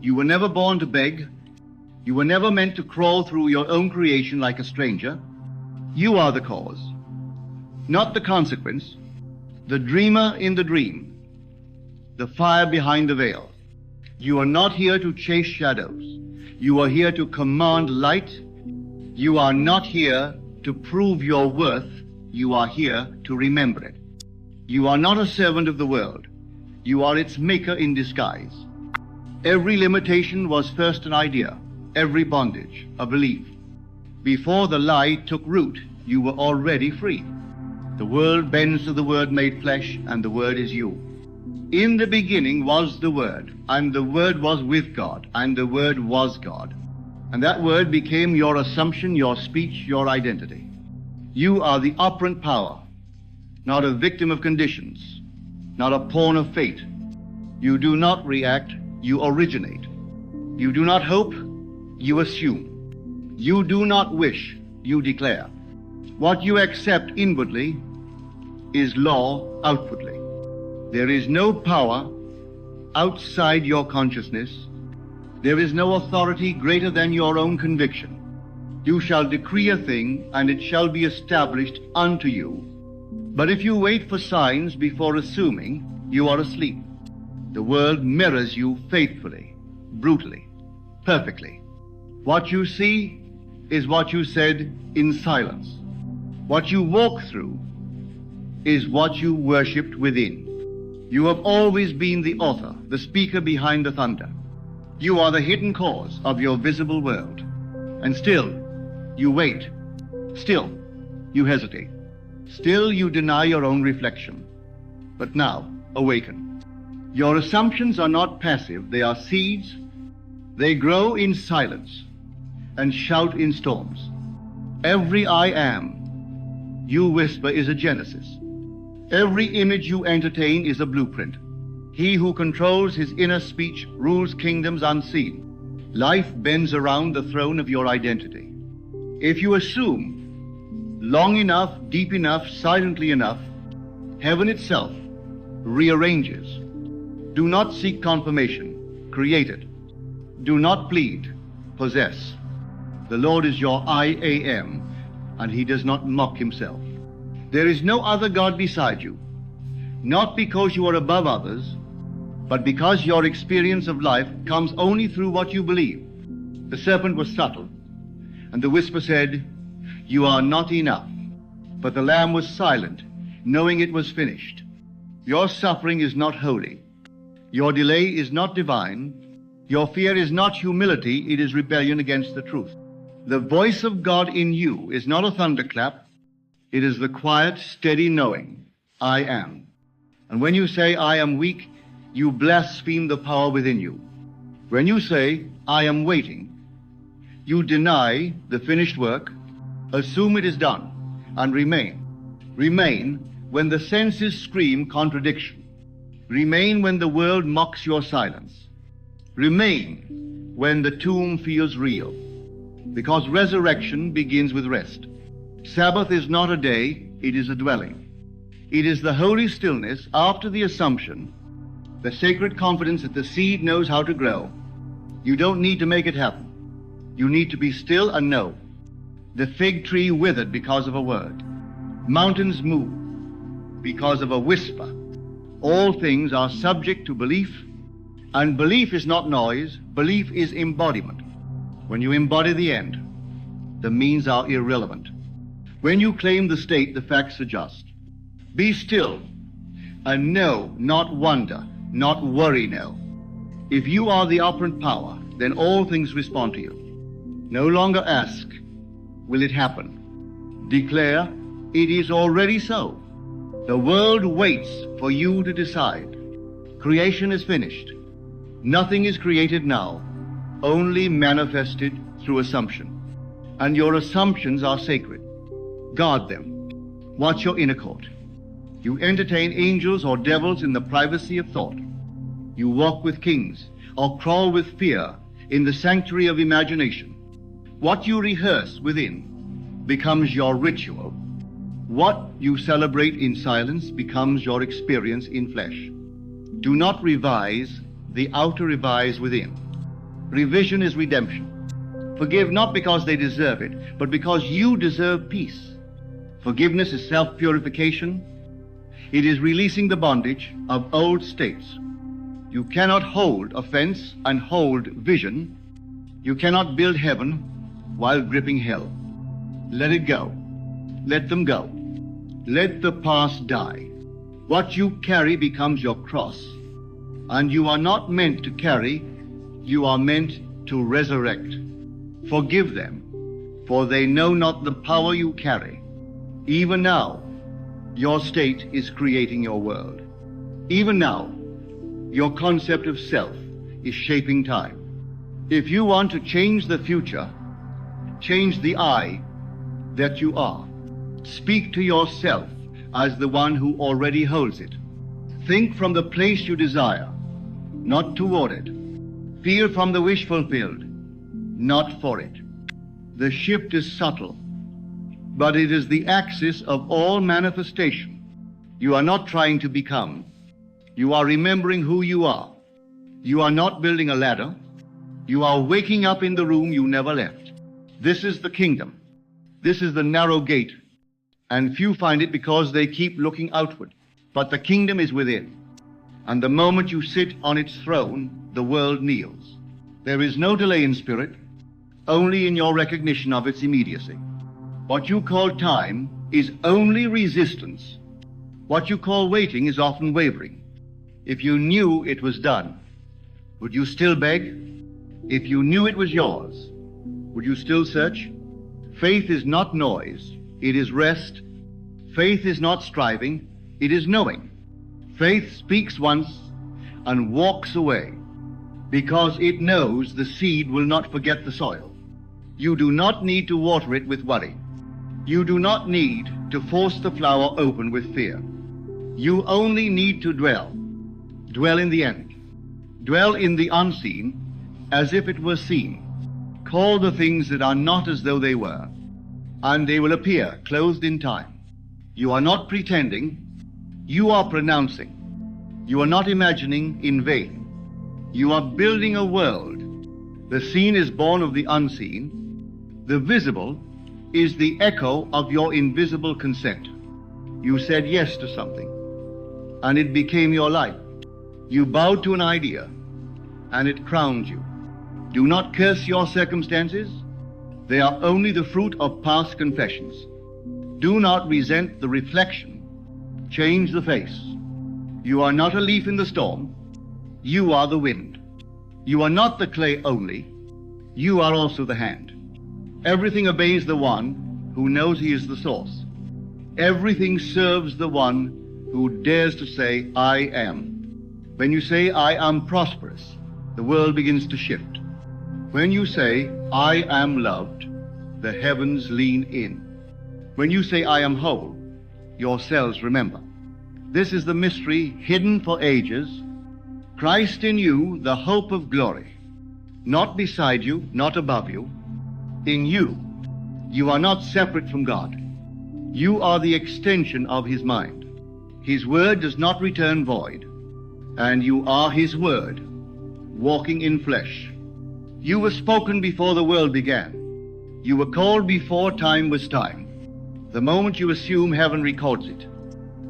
You were never born to beg. You were never meant to crawl through your own creation like a stranger. You are the cause, not the consequence, the dreamer in the dream, the fire behind the veil. You are not here to chase shadows. You are here to command light. You are not here to prove your worth. You are here to remember it. You are not a servant of the world. You are its maker in disguise. Every limitation was first an idea, every bondage a belief. Before the lie took root, you were already free. The world bends to the Word made flesh, and the Word is you. In the beginning was the Word, and the Word was with God, and the Word was God. And that Word became your assumption, your speech, your identity. You are the operant power, not a victim of conditions, not a pawn of fate. You do not react, you originate. You do not hope, you assume. You do not wish, you declare. What you accept inwardly is law outwardly. There is no power outside your consciousness. There is no authority greater than your own conviction. You shall decree a thing, and it shall be established unto you. But if you wait for signs before assuming, you are asleep. The world mirrors you faithfully, brutally, perfectly. What you see is what you said in silence. What you walk through is what you worshipped within. You have always been the author, the speaker behind the thunder. You are the hidden cause of your visible world. And still, you wait. Still, you hesitate. Still, you deny your own reflection. But now, awaken. Your assumptions are not passive. They are seeds. They grow in silence and shout in storms. Every I am you whisper is a genesis. Every image you entertain is a blueprint. He who controls his inner speech rules kingdoms unseen. Life bends around the throne of your identity. If you assume long enough, deep enough, silently enough, heaven itself rearranges. Do not seek confirmation, create it. Do not plead, possess. The Lord is your I am, and he does not mock himself. There is no other God beside you, not because you are above others, but because your experience of life comes only through what you believe. The serpent was subtle, and the whisper said, "You are not enough." But the Lamb was silent, knowing it was finished. Your suffering is not holy. Your delay is not divine. Your fear is not humility, it is rebellion against the truth. The voice of God in you is not a thunderclap. It is the quiet, steady knowing, I am. And when you say, I am weak, you blaspheme the power within you. When you say, I am waiting, you deny the finished work, assume it is done, and remain. Remain when the senses scream contradiction. Remain when the world mocks your silence. Remain when the tomb feels real. Because resurrection begins with rest. Sabbath is not a day, it is a dwelling. It is the holy stillness after the assumption, the sacred confidence that the seed knows how to grow. You don't need to make it happen. You need to be still and know. The fig tree withered because of a word. Mountains move because of a whisper. All things are subject to belief, and belief is not noise, belief is embodiment. When you embody the end, the means are irrelevant. When you claim the state, the facts are just. Be still and know, not wonder, not worry, know. If you are the operant power, then all things respond to you. No longer ask, will it happen? Declare, it is already so. The world waits for you to decide. Creation is finished. Nothing is created now, only manifested through assumption. And your assumptions are sacred. Guard them. Watch your inner court. You entertain angels or devils in the privacy of thought. You walk with kings or crawl with fear in the sanctuary of imagination. What you rehearse within becomes your ritual. What you celebrate in silence becomes your experience in flesh. Do not revise the outer revise within. Revision is redemption. Forgive not because they deserve it, but because you deserve peace. Forgiveness is self-purification. It is releasing the bondage of old states. You cannot hold offense and hold vision. You cannot build heaven while gripping hell. Let it go. Let them go. Let the past die. What you carry becomes your cross. And you are not meant to carry, you are meant to resurrect. Forgive them, for they know not the power you carry. Even now, your state is creating your world. Even now, your concept of self is shaping time. If you want to change the future, change the I that you are. Speak to yourself as the one who already holds it. Think from the place you desire, not toward it. Feel from the wish fulfilled, not for it. The shift is subtle, but it is the axis of all manifestation. You are not trying to become. You are remembering who you are. You are not building a ladder. You are waking up in the room you never left. This is the kingdom. This is the narrow gate, and few find it because they keep looking outward. But the kingdom is within, and the moment you sit on its throne, the world kneels. There is no delay in spirit, only in your recognition of its immediacy. What you call time is only resistance. What you call waiting is often wavering. If you knew it was done, would you still beg? If you knew it was yours, would you still search? Faith is not noise, it is rest. Faith is not striving, it is knowing. Faith speaks once and walks away because it knows the seed will not forget the soil. You do not need to water it with worry. You do not need to force the flower open with fear. You only need to dwell. Dwell in the end. Dwell in the unseen as if it were seen. Call the things that are not as though they were, and they will appear clothed in time. You are not pretending. You are pronouncing. You are not imagining in vain. You are building a world. The seen is born of the unseen. The visible is the echo of your invisible consent. You said yes to something, and it became your life. You bowed to an idea, and it crowned you. Do not curse your circumstances. They are only the fruit of past confessions. Do not resent the reflection. Change the face. You are not a leaf in the storm. You are the wind. You are not the clay only. You are also the hand. Everything obeys the one who knows he is the source. Everything serves the one who dares to say, I am. When you say, I am prosperous, the world begins to shift. When you say, I am loved, the heavens lean in. When you say, I am whole, your cells remember. This is the mystery hidden for ages. Christ in you, the hope of glory. Not beside you, not above you. In you. You are not separate from God. You are the extension of His mind. His word does not return void, and you are His word, walking in flesh. You were spoken before the world began. You were called before time was time. The moment you assume, heaven records it.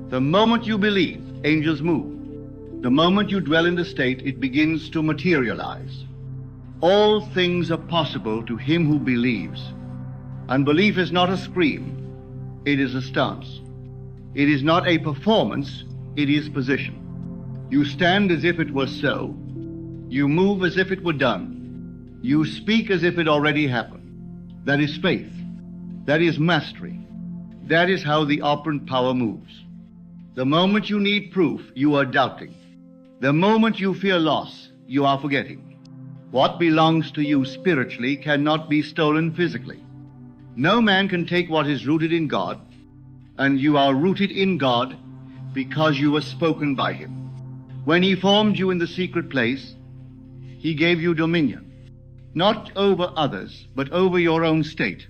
The moment you believe, angels move. The moment you dwell in the state, it begins to materialize. All things are possible to him who believes. And belief is not a scream, it is a stance. It is not a performance, it is position. You stand as if it were so. You move as if it were done. You speak as if it already happened. That is faith. That is mastery. That is how the operant power moves. The moment you need proof, you are doubting. The moment you fear loss, you are forgetting. What belongs to you spiritually cannot be stolen physically. No man can take what is rooted in God, and you are rooted in God because you were spoken by Him. When He formed you in the secret place, He gave you dominion, not over others, but over your own state,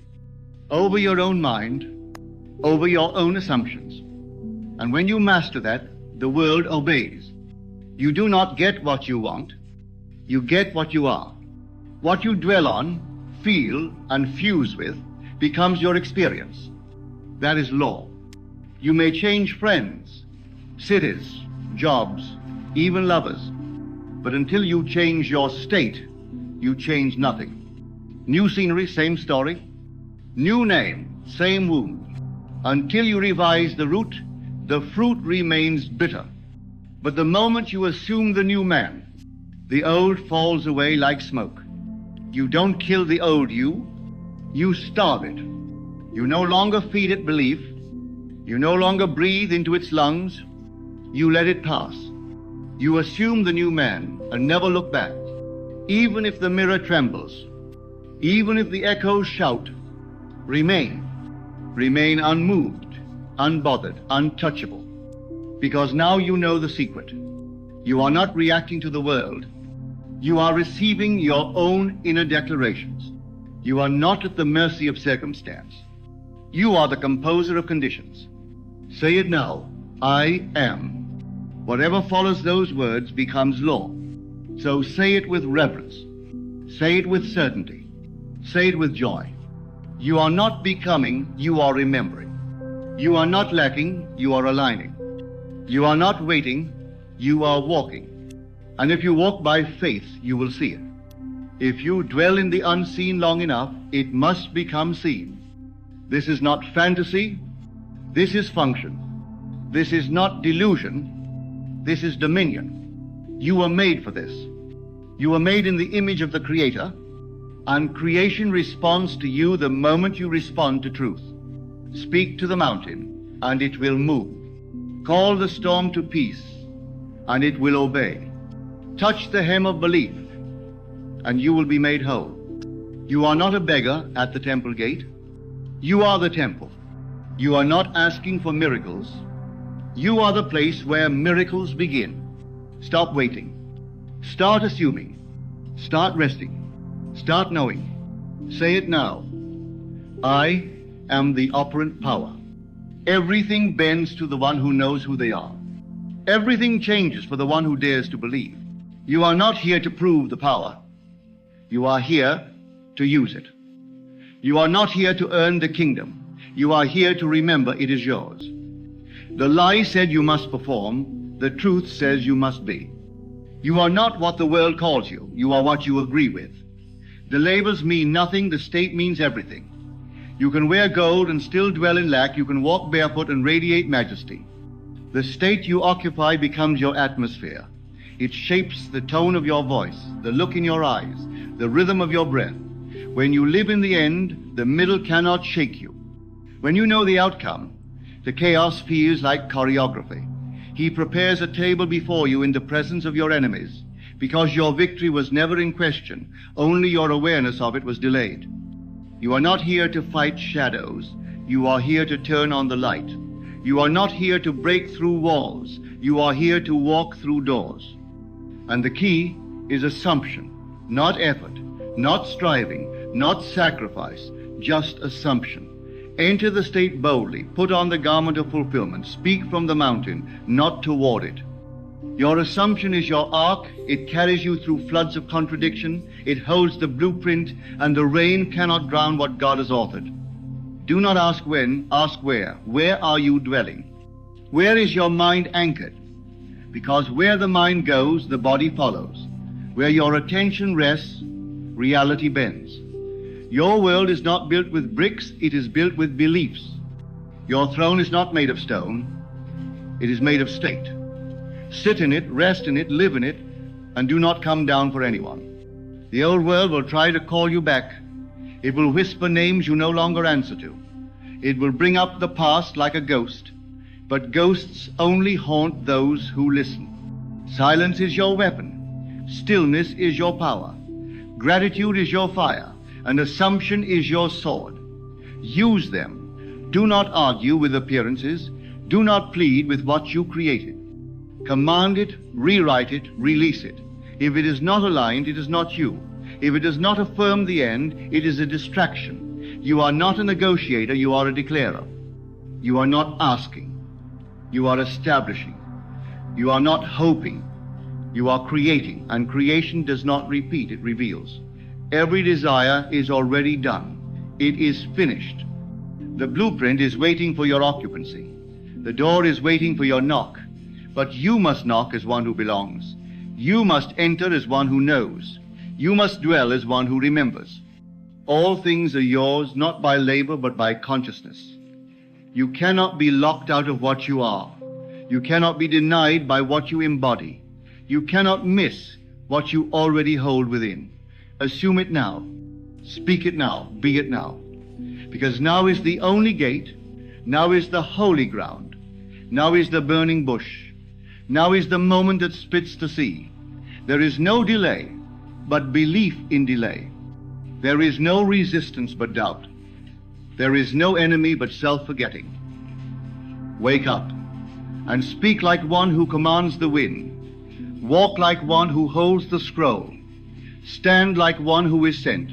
over your own mind, over your own assumptions. And when you master that, the world obeys. You do not get what you want, you get what you are. What you dwell on, feel, and fuse with becomes your experience. That is law. You may change friends, cities, jobs, even lovers, but until you change your state, you change nothing. New scenery, same story. New name, same wound. Until you revise the root, the fruit remains bitter. But the moment you assume the new man, the old falls away like smoke. You don't kill the old you starve it. You no longer feed it belief. You no longer breathe into its lungs. You let it pass. You assume the new man and never look back. Even if the mirror trembles, even if the echoes shout, remain unmoved, unbothered, untouchable. Because now you know the secret. You are not reacting to the world. You are receiving your own inner declarations. You are not at the mercy of circumstance. You are the composer of conditions. Say it now. I am. Whatever follows those words becomes law. So say it with reverence. Say it with certainty. Say it with joy. You are not becoming, you are remembering. You are not lacking, you are aligning. You are not waiting, you are walking. And if you walk by faith, you will see it. If you dwell in the unseen long enough, it must become seen. This is not fantasy. This is function. This is not delusion. This is dominion. You were made for this. You were made in the image of the Creator, and creation responds to you the moment you respond to truth. Speak to the mountain, and it will move. Call the storm to peace, and it will obey. Touch the hem of belief, and you will be made whole. You are not a beggar at the temple gate. You are the temple. You are not asking for miracles. You are the place where miracles begin. Stop waiting. Start assuming. Start resting. Start knowing. Say it now. I am the operant power. Everything bends to the one who knows who they are. Everything changes for the one who dares to believe. You are not here to prove the power. You are here to use it. You are not here to earn the kingdom. You are here to remember it is yours. The lie said you must perform. The truth says you must be. You are not what the world calls you. You are what you agree with. The labels mean nothing. The state means everything. You can wear gold and still dwell in lack. You can walk barefoot and radiate majesty. The state you occupy becomes your atmosphere. It shapes the tone of your voice, the look in your eyes, the rhythm of your breath. When you live in the end, the middle cannot shake you. When you know the outcome, the chaos feels like choreography. He prepares a table before you in the presence of your enemies, because your victory was never in question, only your awareness of it was delayed. You are not here to fight shadows. You are here to turn on the light. You are not here to break through walls. You are here to walk through doors. And the key is assumption, not effort, not striving, not sacrifice, just assumption. Enter the state boldly, put on the garment of fulfillment, speak from the mountain, not toward it. Your assumption is your ark. It carries you through floods of contradiction. It holds the blueprint, and the rain cannot drown what God has authored. Do not ask when, ask where. Where are you dwelling? Where is your mind anchored? Because where the mind goes, the body follows. Where your attention rests, reality bends. Your world is not built with bricks, it is built with beliefs. Your throne is not made of stone, it is made of state. Sit in it, rest in it, live in it, and do not come down for anyone. The old world will try to call you back. It will whisper names you no longer answer to. It will bring up the past like a ghost, but ghosts only haunt those who listen. Silence is your weapon. Stillness is your power. Gratitude is your fire, and assumption is your sword. Use them. Do not argue with appearances. Do not plead with what you created. Command it, rewrite it, release it. If it is not aligned, it is not you. If it does not affirm the end, it is a distraction. You are not a negotiator, you are a declarer. You are not asking. You are establishing. You are not hoping. You are creating, and creation does not repeat, it reveals. Every desire is already done. It is finished. The blueprint is waiting for your occupancy. The door is waiting for your knock. But you must knock as one who belongs. You must enter as one who knows. You must dwell as one who remembers. All things are yours, not by labor, but by consciousness. You cannot be locked out of what you are. You cannot be denied by what you embody. You cannot miss what you already hold within. Assume it now. Speak it now. Be it now. Because now is the only gate. Now is the holy ground. Now is the burning bush. Now is the moment that splits the sea. There is no delay, but belief in delay. There is no resistance but doubt. There is no enemy but self-forgetting. Wake up and speak like one who commands the wind. Walk like one who holds the scroll. Stand like one who is sent,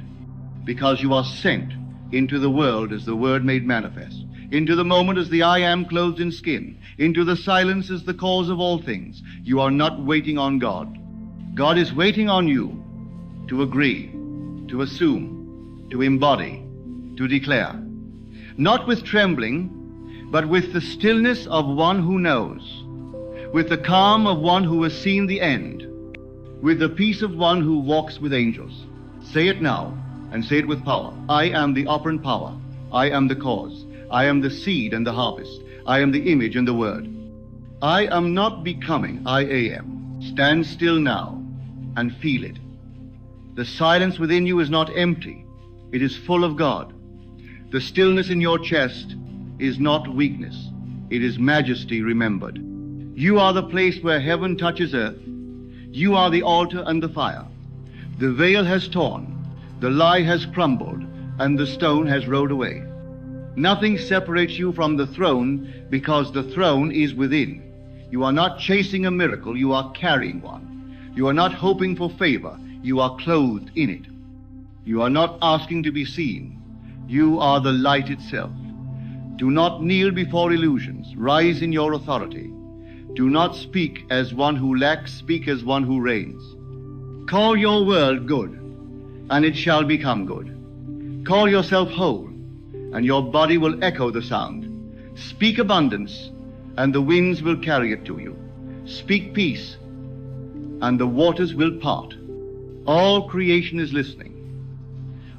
because you are sent into the world as the Word made manifest, into the moment as the I Am clothed in skin, into the silence as the cause of all things. You are not waiting on God. God is waiting on you to agree, to assume, to embody, to declare. Not with trembling, but with the stillness of one who knows, with the calm of one who has seen the end, with the peace of one who walks with angels. Say it now, and say it with power. I am the operant power. I am the cause. I am the seed and the harvest. I am the image and the word. I am not becoming, I am. Stand still now and feel it. The silence within you is not empty. It is full of God. The stillness in your chest is not weakness. It is majesty remembered. You are the place where heaven touches earth. You are the altar and the fire. The veil has torn, the lie has crumbled, and the stone has rolled away. Nothing separates you from the throne, because the throne is within. You are not chasing a miracle, you are carrying one. You are not hoping for favor, you are clothed in it. You are not asking to be seen, you are the light itself. Do not kneel before illusions, rise in your authority. Do not speak as one who lacks, speak as one who reigns. Call your world good, and it shall become good. Call yourself whole, and your body will echo the sound. Speak abundance, and the winds will carry it to you. Speak peace, and the waters will part. All creation is listening.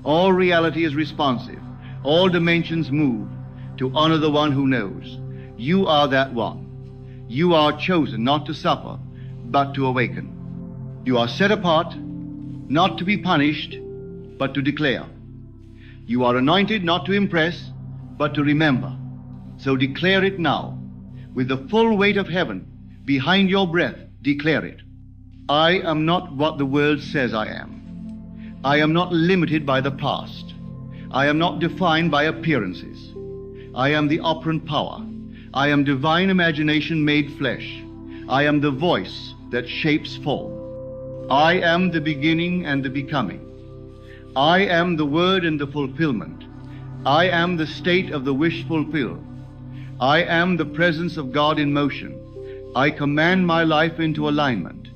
All reality is responsive. All dimensions move to honor the one who knows. You are that one. You are chosen not to suffer, but to awaken. You are set apart, not to be punished, but to declare. You are anointed not to impress, but to remember. So declare it now. With the full weight of heaven behind your breath, declare it. I am not what the world says I am. I am not limited by the past. I am not defined by appearances. I am the operant power. I am divine imagination made flesh. I am the voice that shapes form. I am the beginning and the becoming. I am the word and the fulfillment. I am the state of the wish fulfilled. I am the presence of God in motion. I command my life into alignment.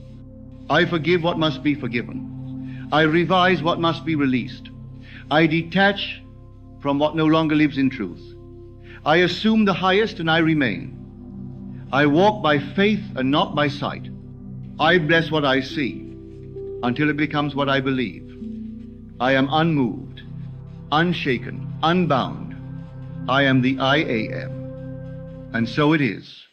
I forgive what must be forgiven. I revise what must be released. I detach from what no longer lives in truth. I assume the highest and I remain. I walk by faith and not by sight. I bless what I see until it becomes what I believe. I am unmoved, unshaken, unbound. I am the I am. And so it is.